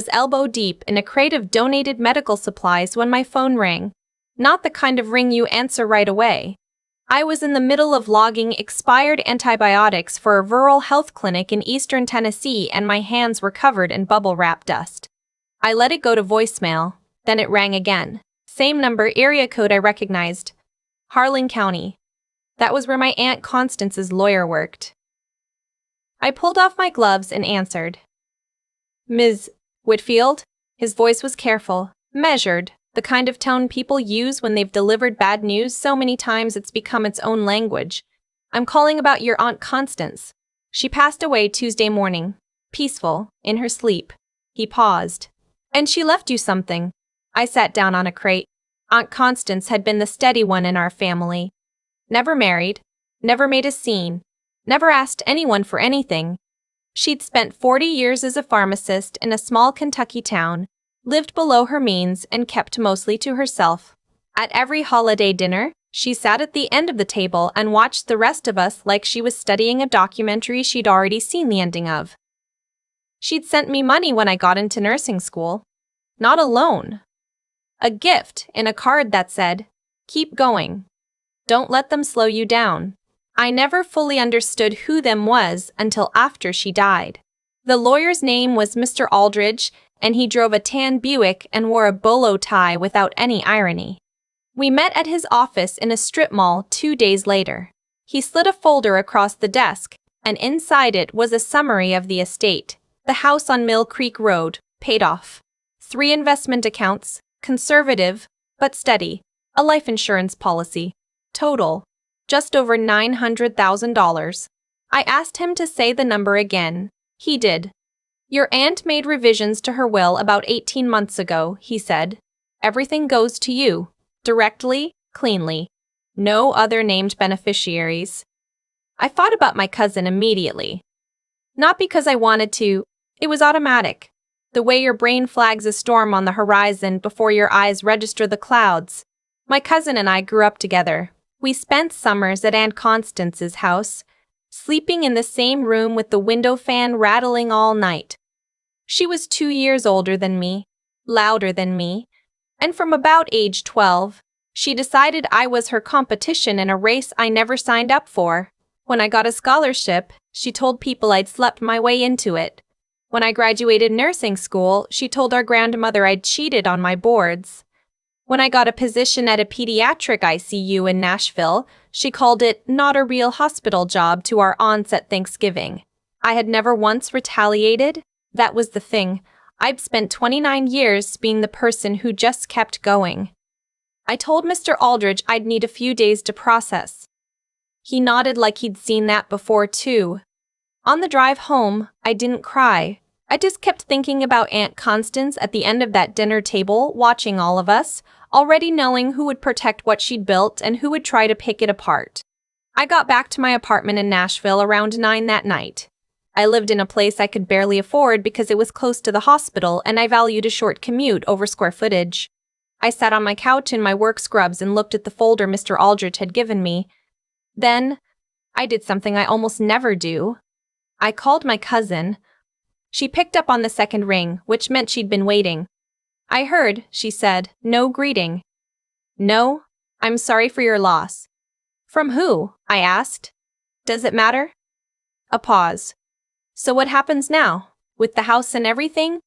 was elbow deep in a crate of donated medical supplies when my phone rang. Not the kind of ring you answer right away. I was in the middle of logging expired antibiotics for a rural health clinic in eastern Tennessee, and my hands were covered in bubble wrap dust. I let it go to voicemail, then it rang again. Same number, area code I recognized. Harlan County. That was where my Aunt Constance's lawyer worked. I pulled off my gloves and answered. Ms. Whitfield? His voice was careful, measured, the kind of tone people use when they've delivered bad news so many times it's become its own language. I'm calling about your Aunt Constance. She passed away Tuesday morning. Peaceful, in her sleep. He paused. And she left you something. I sat down on a crate. Aunt Constance had been the steady one in our family. Never married, never made a scene, never asked anyone for anything. She'd spent 40 years as a pharmacist in a small Kentucky town, lived below her means, and kept mostly to herself. At every holiday dinner, she sat at the end of the table and watched the rest of us like she was studying a documentary she'd already seen the ending of. She'd sent me money when I got into nursing school. Not a loan. A gift in a card that said, "Keep going. Don't let them slow you down." I never fully understood who them was until after she died. The lawyer's name was Mr. Aldridge, and he drove a tan Buick and wore a bolo tie without any irony. We met at his office in a strip mall 2 days later. He slid a folder across the desk, and inside it was a summary of the estate. The house on Mill Creek Road, paid off. 3 investment accounts, conservative, but steady. A life insurance policy. Total, just over $900,000. I asked him to say the number again. He did. Your aunt made revisions to her will about 18 months ago, he said. Everything goes to you. Directly, cleanly. No other named beneficiaries. I thought about my cousin immediately. Not because I wanted to, it was automatic. The way your brain flags a storm on the horizon before your eyes register the clouds. My cousin and I grew up together. We spent summers at Aunt Constance's house, sleeping in the same room with the window fan rattling all night. She was 2 years older than me, louder than me, and from about age 12, she decided I was her competition in a race I never signed up for. When I got a scholarship, she told people I'd slept my way into it. When I graduated nursing school, she told our grandmother I'd cheated on my boards. When I got a position at a pediatric ICU in Nashville, she called it not a real hospital job to our aunts at Thanksgiving. I had never once retaliated. That was the thing. I'd spent 29 years being the person who just kept going. I told Mr. Aldridge I'd need a few days to process. He nodded like he'd seen that before too. On the drive home, I didn't cry. I just kept thinking about Aunt Constance at the end of that dinner table, watching all of us, already knowing who would protect what she'd built and who would try to pick it apart. I got back to my apartment in Nashville around 9 that night. I lived in a place I could barely afford because it was close to the hospital and I valued a short commute over square footage. I sat on my couch in my work scrubs and looked at the folder Mr. Aldrich had given me. Then, I did something I almost never do. I called my cousin. She picked up on the second ring, which meant she'd been waiting. I heard, she said, no greeting. No, I'm sorry for your loss. From who? I asked. Does it matter? A pause. So what happens now? With the house and everything?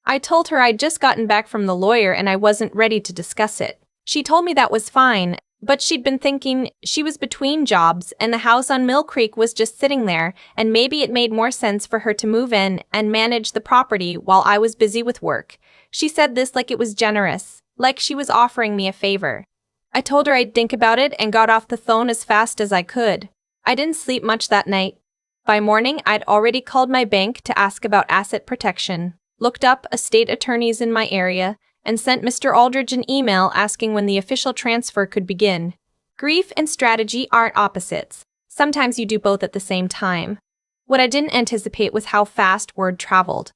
I told her I'd just gotten back from the lawyer and I wasn't ready to discuss it. She told me that was fine, but she'd been thinking she was between jobs and the house on Mill Creek was just sitting there, and maybe it made more sense for her to move in and manage the property while I was busy with work. She said this like it was generous, like she was offering me a favor. I told her I'd think about it and got off the phone as fast as I could. I didn't sleep much that night. By morning, I'd already called my bank to ask about asset protection, looked up estate attorneys in my area, and sent Mr. Aldridge an email asking when the official transfer could begin. Grief and strategy aren't opposites. Sometimes you do both at the same time. What I didn't anticipate was how fast word traveled.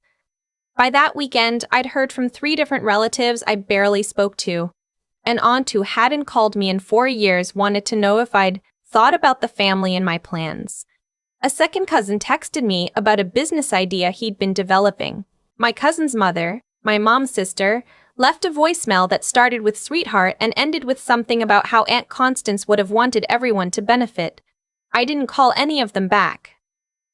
By that weekend, I'd heard from 3 different relatives I barely spoke to. An aunt who hadn't called me in 4 years wanted to know if I'd thought about the family and my plans. A second cousin texted me about a business idea he'd been developing. My cousin's mother, my mom's sister, left a voicemail that started with "sweetheart" and ended with something about how Aunt Constance would have wanted everyone to benefit. I didn't call any of them back.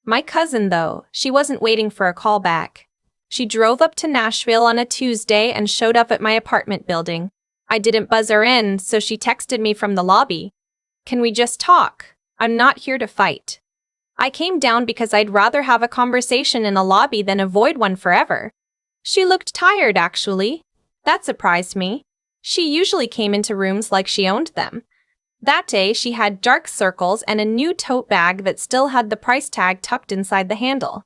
My cousin, though, she wasn't waiting for a call back. She drove up to Nashville on a Tuesday and showed up at my apartment building. I didn't buzz her in, so she texted me from the lobby. "Can we just talk? I'm not here to fight." I came down because I'd rather have a conversation in a lobby than avoid one forever. She looked tired, actually. That surprised me. She usually came into rooms like she owned them. That day, she had dark circles and a new tote bag that still had the price tag tucked inside the handle.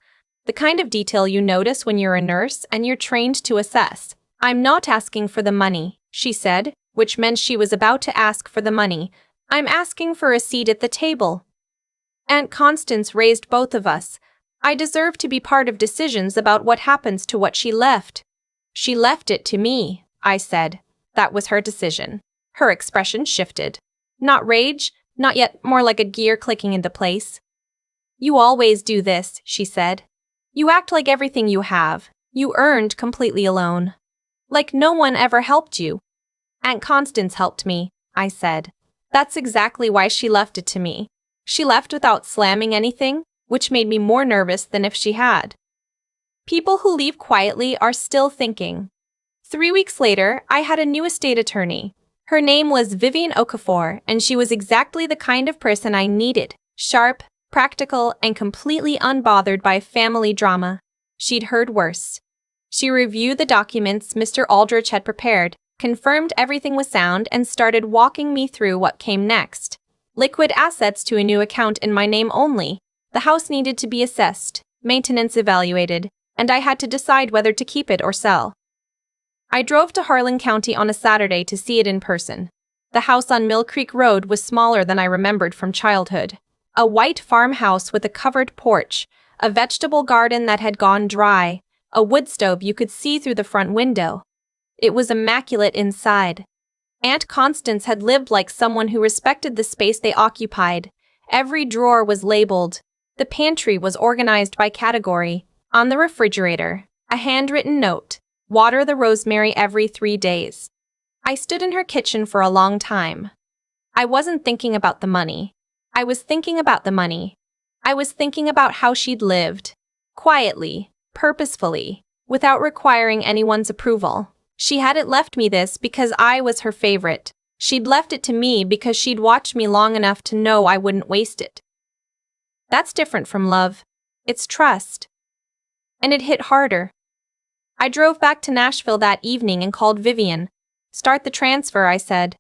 The kind of detail you notice when you're a nurse and you're trained to assess. "I'm not asking for the money," she said, which meant she was about to ask for the money. "I'm asking for a seat at the table." Aunt Constance raised both of us. I deserve to be part of decisions about what happens to what she left. "She left it to me," I said. That was her decision. Her expression shifted. Not rage, not yet, more like a gear clicking into place. "You always do this," she said. "You act like everything you have, you earned completely alone. Like no one ever helped you." "Aunt Constance helped me," I said. That's exactly why she left it to me. She left without slamming anything, which made me more nervous than if she had. People who leave quietly are still thinking. 3 weeks later, I had a new estate attorney. Her name was Vivian Okafor, and she was exactly the kind of person I needed. Sharp, practical, and completely unbothered by family drama. She'd heard worse. She reviewed the documents Mr. Aldrich had prepared, confirmed everything was sound, and started walking me through what came next. Liquid assets to a new account in my name only. The house needed to be assessed, maintenance evaluated, and I had to decide whether to keep it or sell. I drove to Harlan County on a Saturday to see it in person. The house on Mill Creek Road was smaller than I remembered from childhood. A white farmhouse with a covered porch, a vegetable garden that had gone dry, a wood stove you could see through the front window. It was immaculate inside. Aunt Constance had lived like someone who respected the space they occupied. Every drawer was labeled. The pantry was organized by category. On the refrigerator, a handwritten note: "Water the rosemary every 3 days." I stood in her kitchen for a long time. I wasn't thinking about the money. I was thinking about the money. I was thinking about how she'd lived. Quietly, purposefully, without requiring anyone's approval. She hadn't left me this because I was her favorite. She'd left it to me because she'd watched me long enough to know I wouldn't waste it. That's different from love. It's trust. And it hit harder. I drove back to Nashville that evening and called Vivian. "Start the transfer," I said.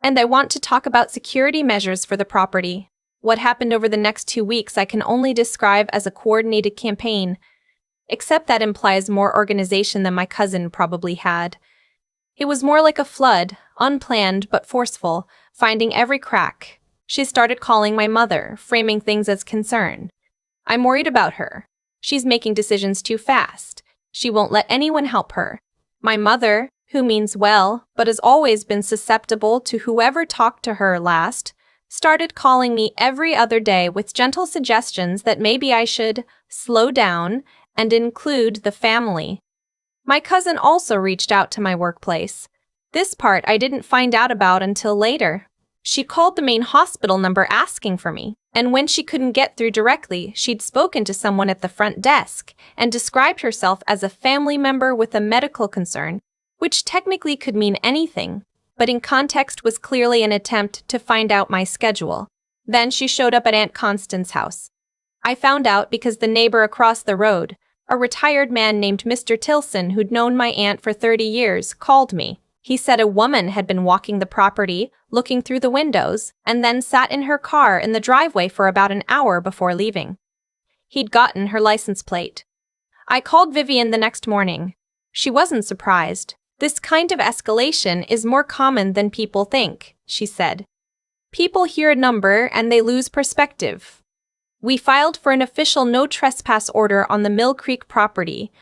"And I want to talk about security measures for the property." What happened over the next 2 weeks I can only describe as a coordinated campaign, except that implies more organization than my cousin probably had. It was more like a flood, unplanned but forceful, finding every crack. She started calling my mother, framing things as concern. "I'm worried about her. She's making decisions too fast. She won't let anyone help her." My mother, who means well, but has always been susceptible to whoever talked to her last, started calling me every other day with gentle suggestions that maybe I should slow down and include the family. My cousin also reached out to my workplace. This part I didn't find out about until later. She called the main hospital number asking for me, and when she couldn't get through directly, she'd spoken to someone at the front desk and described herself as a family member with a medical concern, which technically could mean anything, but in context was clearly an attempt to find out my schedule. Then she showed up at Aunt Constance's house. I found out because the neighbor across the road, a retired man named Mr. Tilson who'd known my aunt for 30 years, called me. He said a woman had been walking the property, looking through the windows, and then sat in her car in the driveway for about an hour before leaving. He'd gotten her license plate. I called Vivian the next morning. She wasn't surprised. "This kind of escalation is more common than people think," she said. "People hear a number and they lose perspective." We filed for an official no trespass order on the Mill Creek property.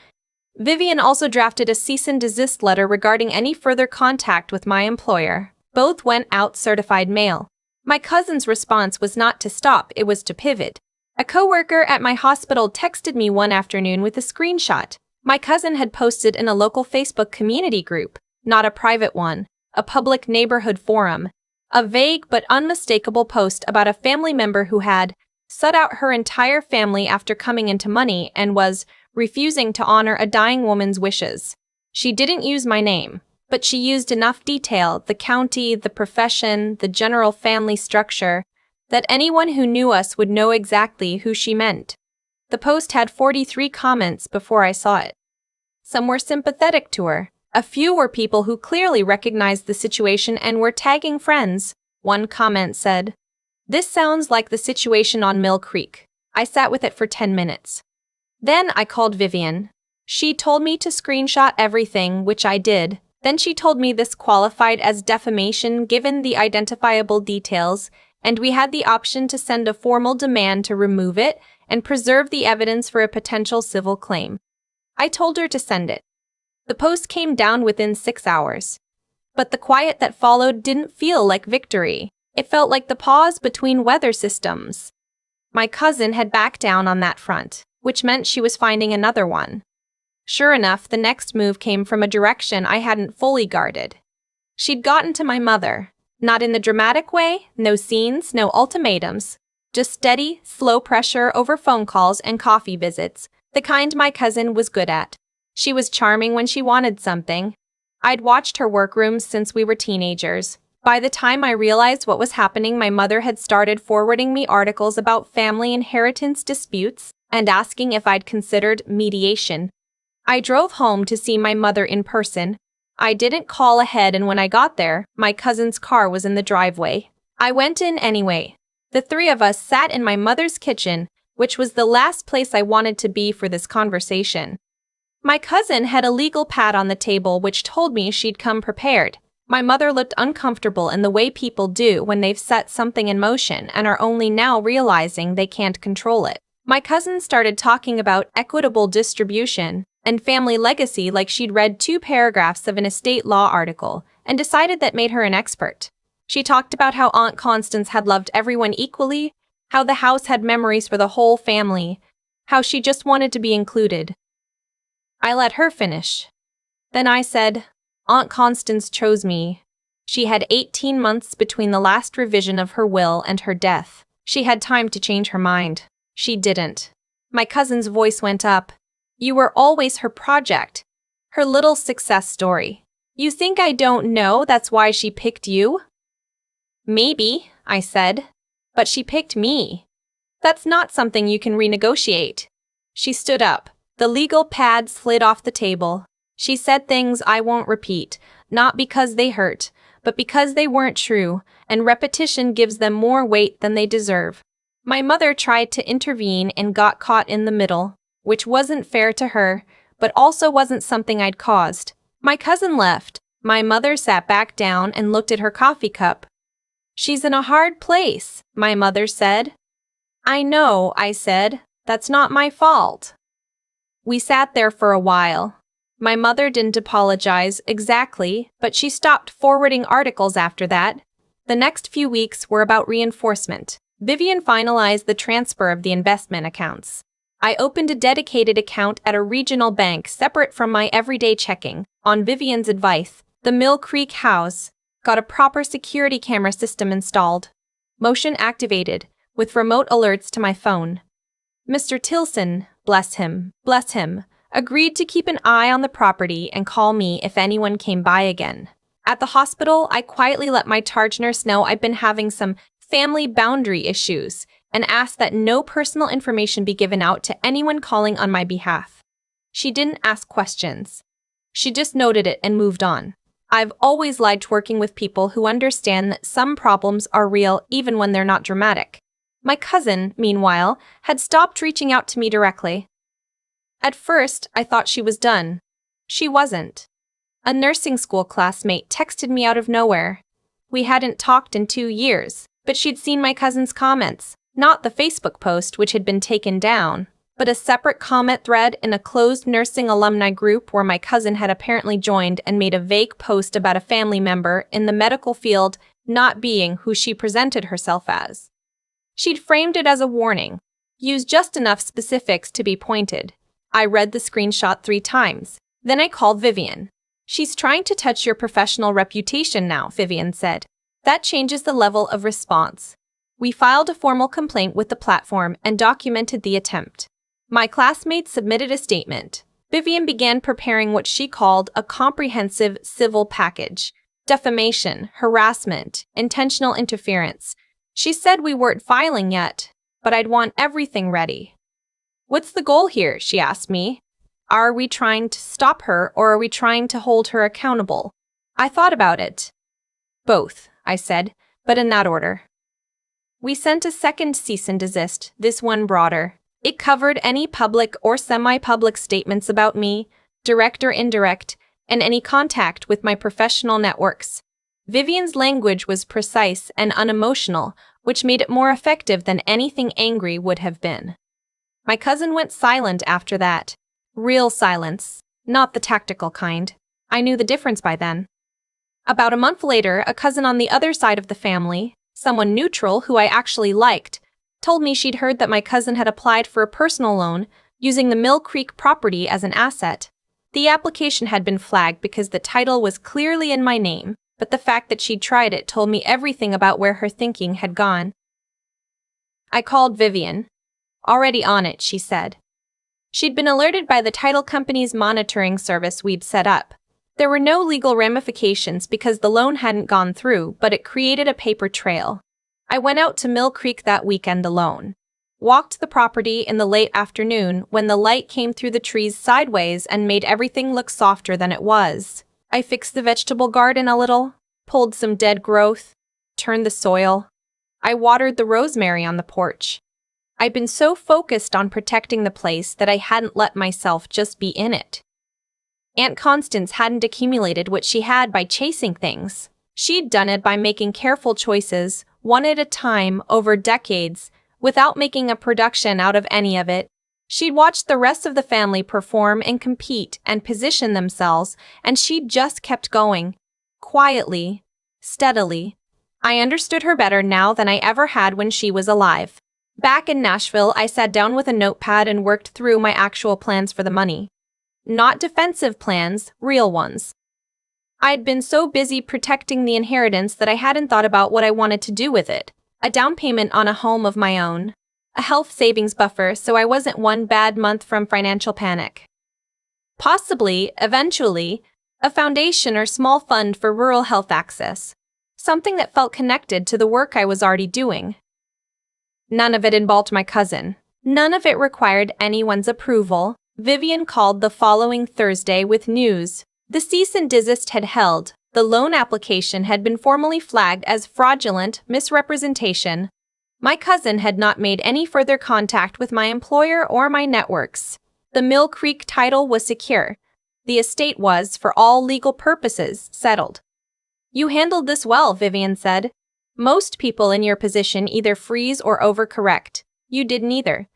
Vivian also drafted a cease and desist letter regarding any further contact with my employer. Both went out certified mail. My cousin's response was not to stop, it was to pivot. A coworker at my hospital texted me one afternoon with a screenshot. My cousin had posted in a local Facebook community group, not a private one, a public neighborhood forum, a vague but unmistakable post about a family member who had sought out her entire family after coming into money and was refusing to honor a dying woman's wishes. She didn't use my name, but she used enough detail, the county, the profession, the general family structure, that anyone who knew us would know exactly who she meant. The post had 43 comments before I saw it. Some were sympathetic to her. A few were people who clearly recognized the situation and were tagging friends. One comment said, "This sounds like the situation on Mill Creek." I sat with it for 10 minutes. Then I called Vivian. She told me to screenshot everything, which I did. Then she told me this qualified as defamation given the identifiable details, and we had the option to send a formal demand to remove it and preserve the evidence for a potential civil claim. I told her to send it. The post came down within 6 hours. But the quiet that followed didn't feel like victory. It felt like the pause between weather systems. My cousin had backed down on that front, which meant she was finding another one. Sure enough, the next move came from a direction I hadn't fully guarded. She'd gotten to my mother. Not in the dramatic way, no scenes, no ultimatums. Just steady, slow pressure over phone calls and coffee visits, the kind my cousin was good at. She was charming when she wanted something. I'd watched her workrooms since we were teenagers. By the time I realized what was happening, my mother had started forwarding me articles about family inheritance disputes and asking if I'd considered mediation. I drove home to see my mother in person. I didn't call ahead, and when I got there, my cousin's car was in the driveway. I went in anyway. The three of us sat in my mother's kitchen, which was the last place I wanted to be for this conversation. My cousin had a legal pad on the table which told me she'd come prepared. My mother looked uncomfortable in the way people do when they've set something in motion and are only now realizing they can't control it. My cousin started talking about equitable distribution and family legacy like she'd read 2 paragraphs of an estate law article and decided that made her an expert. She talked about how Aunt Constance had loved everyone equally, how the house had memories for the whole family, how she just wanted to be included. I let her finish. Then I said, "Aunt Constance chose me. She had 18 months between the last revision of her will and her death. She had time to change her mind. She didn't." My cousin's voice went up. "You were always her project, her little success story. You think I don't know that's why she picked you?" "Maybe," I said, "but she picked me. That's not something you can renegotiate." She stood up. The legal pad slid off the table. She said things I won't repeat, not because they hurt, but because they weren't true, and repetition gives them more weight than they deserve. My mother tried to intervene and got caught in the middle, which wasn't fair to her, but also wasn't something I'd caused. My cousin left. My mother sat back down and looked at her coffee cup. "She's in a hard place," my mother said. "I know," I said. "That's not my fault." We sat there for a while. My mother didn't apologize exactly, but she stopped forwarding articles after that. The next few weeks were about reinforcement. Vivian finalized the transfer of the investment accounts. I opened a dedicated account at a regional bank separate from my everyday checking. On Vivian's advice, the Mill Creek house got a proper security camera system installed. Motion activated, with remote alerts to my phone. Mr. Tilson, bless him, agreed to keep an eye on the property and call me if anyone came by again. At the hospital, I quietly let my charge nurse know I'd been having some family boundary issues and asked that no personal information be given out to anyone calling on my behalf. She didn't ask questions. She just noted it and moved on. I've always liked working with people who understand that some problems are real even when they're not dramatic. My cousin, meanwhile, had stopped reaching out to me directly. At first, I thought she was done. She wasn't. A nursing school classmate texted me out of nowhere. We hadn't talked in 2 years, but she'd seen my cousin's comments, not the Facebook post which had been taken down, but a separate comment thread in a closed nursing alumni group where my cousin had apparently joined and made a vague post about a family member in the medical field not being who she presented herself as. She'd framed it as a warning, used just enough specifics to be pointed. I read the screenshot 3 times. Then I called Vivian. She's trying to touch your professional reputation now, Vivian said. That changes the level of response. We filed a formal complaint with the platform and documented the attempt. My classmates submitted a statement. Vivian began preparing what she called a comprehensive civil package. Defamation, harassment, intentional interference. She said we weren't filing yet, but I'd want everything ready. What's the goal here? She asked me. Are we trying to stop her or are we trying to hold her accountable? I thought about it. Both, I said, but in that order. We sent a second cease and desist, this one broader. It covered any public or semi-public statements about me, direct or indirect, and any contact with my professional networks. Vivian's language was precise and unemotional, which made it more effective than anything angry would have been. My cousin went silent after that. Real silence, not the tactical kind. I knew the difference by then. About a month later, a cousin on the other side of the family, someone neutral who I actually liked, told me she'd heard that my cousin had applied for a personal loan using the Mill Creek property as an asset. The application had been flagged because the title was clearly in my name, but the fact that she'd tried it told me everything about where her thinking had gone. I called Vivian. Already on it, she said. She'd been alerted by the title company's monitoring service we'd set up. There were no legal ramifications because the loan hadn't gone through, but it created a paper trail. I went out to Mill Creek that weekend alone. Walked the property in the late afternoon when the light came through the trees sideways and made everything look softer than it was. I fixed the vegetable garden a little, pulled some dead growth, turned the soil. I watered the rosemary on the porch. I'd been so focused on protecting the place that I hadn't let myself just be in it. Aunt Constance hadn't accumulated what she had by chasing things. She'd done it by making careful choices, one at a time, over decades, without making a production out of any of it. She'd watched the rest of the family perform and compete and position themselves, and she'd just kept going. Quietly, steadily. I understood her better now than I ever had when she was alive. Back in Nashville, I sat down with a notepad and worked through my actual plans for the money. Not defensive plans, real ones. I'd been so busy protecting the inheritance that I hadn't thought about what I wanted to do with it. A down payment on a home of my own. A health savings buffer so I wasn't one bad month from financial panic. Possibly, eventually, a foundation or small fund for rural health access. Something that felt connected to the work I was already doing. None of it involved my cousin. None of it required anyone's approval. Vivian called the following Thursday with news. The cease and desist had held. The loan application had been formally flagged as fraudulent misrepresentation. My cousin had not made any further contact with my employer or my networks. The Mill Creek title was secure. The estate was, for all legal purposes, settled. You handled this well, Vivian said. Most people in your position either freeze or overcorrect. You did neither.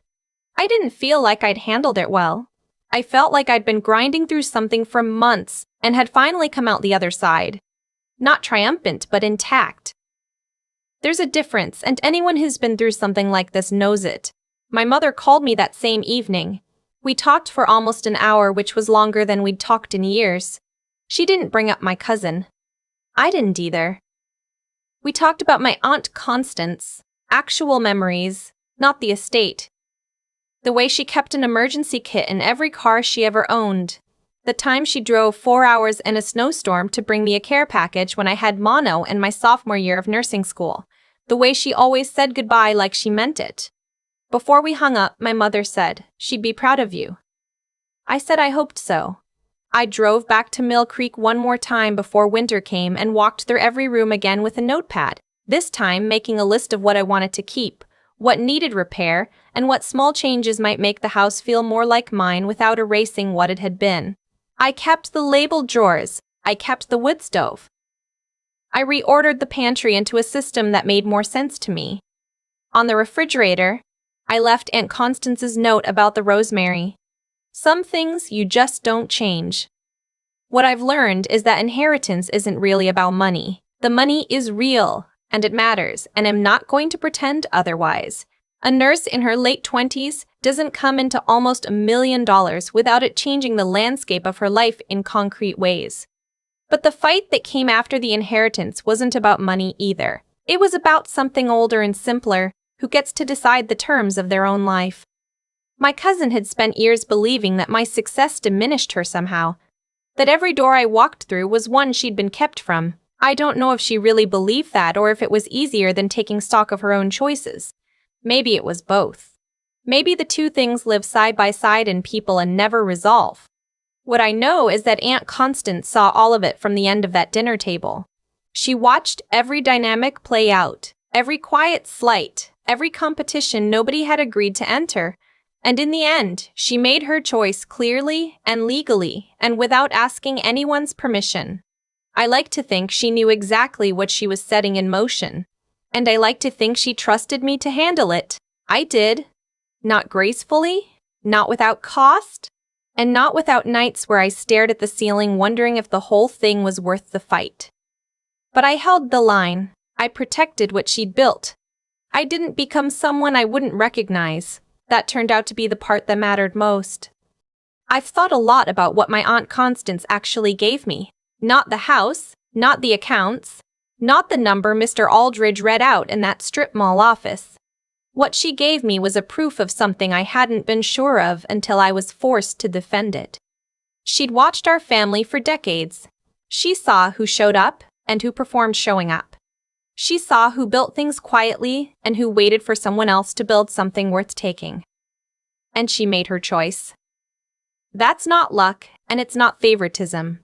I didn't feel like I'd handled it well. I felt like I'd been grinding through something for months and had finally come out the other side. Not triumphant, but intact. There's a difference, and anyone who's been through something like this knows it. My mother called me that same evening. We talked for almost an hour, which was longer than we'd talked in years. She didn't bring up my cousin. I didn't either. We talked about my Aunt Constance, actual memories, not the estate. The way she kept an emergency kit in every car she ever owned. The time she drove 4 hours in a snowstorm to bring me a care package when I had mono in my sophomore year of nursing school. The way she always said goodbye like she meant it. Before we hung up, my mother said, she'd be proud of you. I said I hoped so. I drove back to Mill Creek one more time before winter came and walked through every room again with a notepad, this time making a list of what I wanted to keep, what needed repair, and what small changes might make the house feel more like mine without erasing what it had been. I kept the labeled drawers. I kept the wood stove. I reordered the pantry into a system that made more sense to me. On the refrigerator, I left Aunt Constance's note about the rosemary. Some things you just don't change. What I've learned is that inheritance isn't really about money. The money is real, and it matters, and I'm not going to pretend otherwise. A nurse in her late 20s, doesn't come into almost $1 million without it changing the landscape of her life in concrete ways. But the fight that came after the inheritance wasn't about money either. It was about something older and simpler, who gets to decide the terms of their own life. My cousin had spent years believing that my success diminished her somehow, that every door I walked through was one she'd been kept from. I don't know if she really believed that or if it was easier than taking stock of her own choices. Maybe it was both. Maybe the two things live side by side in people and never resolve. What I know is that Aunt Constance saw all of it from the end of that dinner table. She watched every dynamic play out, every quiet slight, every competition nobody had agreed to enter. And in the end, she made her choice clearly and legally and without asking anyone's permission. I like to think she knew exactly what she was setting in motion. And I like to think she trusted me to handle it. I did. Not gracefully, not without cost, and not without nights where I stared at the ceiling wondering if the whole thing was worth the fight. But I held the line. I protected what she'd built. I didn't become someone I wouldn't recognize. That turned out to be the part that mattered most. I've thought a lot about what my Aunt Constance actually gave me. Not the house, not the accounts, not the number Mr. Aldridge read out in that strip mall office. What she gave me was a proof of something I hadn't been sure of until I was forced to defend it. She'd watched our family for decades. She saw who showed up and who performed showing up. She saw who built things quietly and who waited for someone else to build something worth taking. And she made her choice. That's not luck, and it's not favoritism.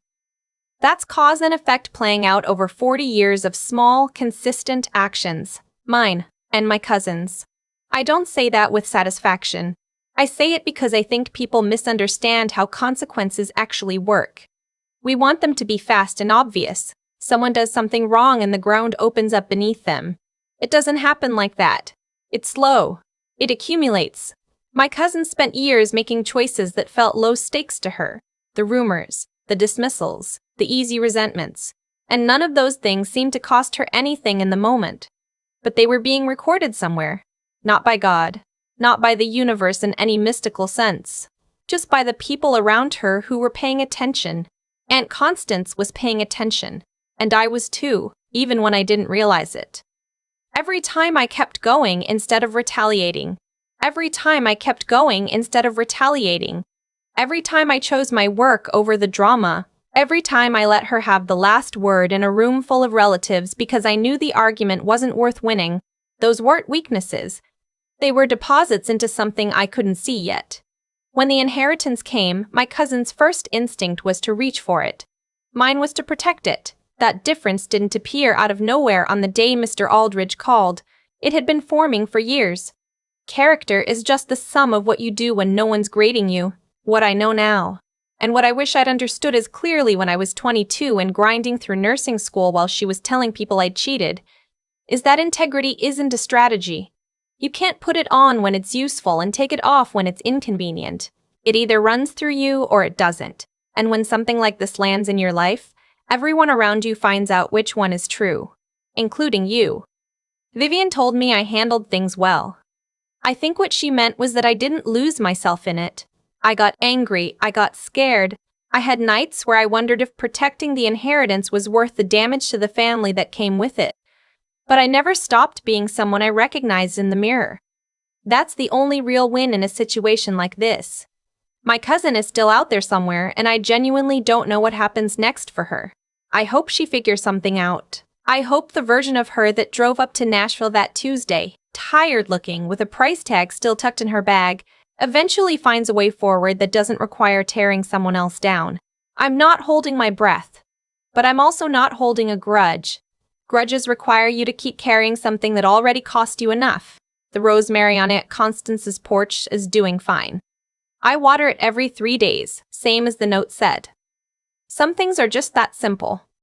That's cause and effect playing out over 40 years of small, consistent actions, mine and my cousin's. I don't say that with satisfaction. I say it because I think people misunderstand how consequences actually work. We want them to be fast and obvious. Someone does something wrong and the ground opens up beneath them. It doesn't happen like that. It's slow. It accumulates. My cousin spent years making choices that felt low stakes to her. The rumors, the dismissals, the easy resentments. And none of those things seemed to cost her anything in the moment. But they were being recorded somewhere. Not by God. Not by the universe in any mystical sense. Just by the people around her who were paying attention. Aunt Constance was paying attention. And I was too, even when I didn't realize it. Every time I kept going instead of retaliating. Every time I kept going instead of retaliating. Every time I chose my work over the drama. Every time I let her have the last word in a room full of relatives because I knew the argument wasn't worth winning. Those weren't weaknesses. They were deposits into something I couldn't see yet. When the inheritance came, my cousin's first instinct was to reach for it. Mine was to protect it. That difference didn't appear out of nowhere on the day Mr. Aldridge called. It had been forming for years. Character is just the sum of what you do when no one's grading you. What I know now. And what I wish I'd understood as clearly when I was 22 and grinding through nursing school while she was telling people I'd cheated, is that integrity isn't a strategy. You can't put it on when it's useful and take it off when it's inconvenient. It either runs through you or it doesn't. And when something like this lands in your life, everyone around you finds out which one is true, including you. Vivian told me I handled things well. I think what she meant was that I didn't lose myself in it. I got angry, I got scared. I had nights where I wondered if protecting the inheritance was worth the damage to the family that came with it. But I never stopped being someone I recognized in the mirror. That's the only real win in a situation like this. My cousin is still out there somewhere, and I genuinely don't know what happens next for her. I hope she figures something out. I hope the version of her that drove up to Nashville that Tuesday, tired looking, with a price tag still tucked in her bag, eventually finds a way forward that doesn't require tearing someone else down. I'm not holding my breath. But I'm also not holding a grudge. Grudges require you to keep carrying something that already cost you enough. The rosemary on Aunt Constance's porch is doing fine. I water it every 3 days, same as the note said. Some things are just that simple.